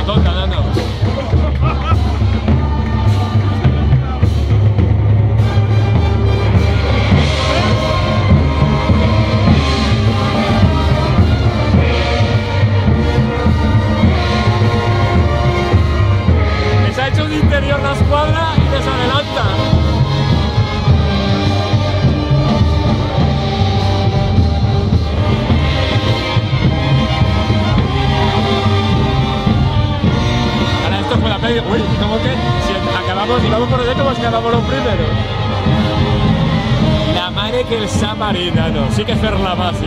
toca, nano. Les ha hecho un interior la escuadra y les adelanta. Uy, ¿cómo que? Si acabamos y vamos por el como acabamos los primeros. La madre que el Samarina, no, sí que fer la base.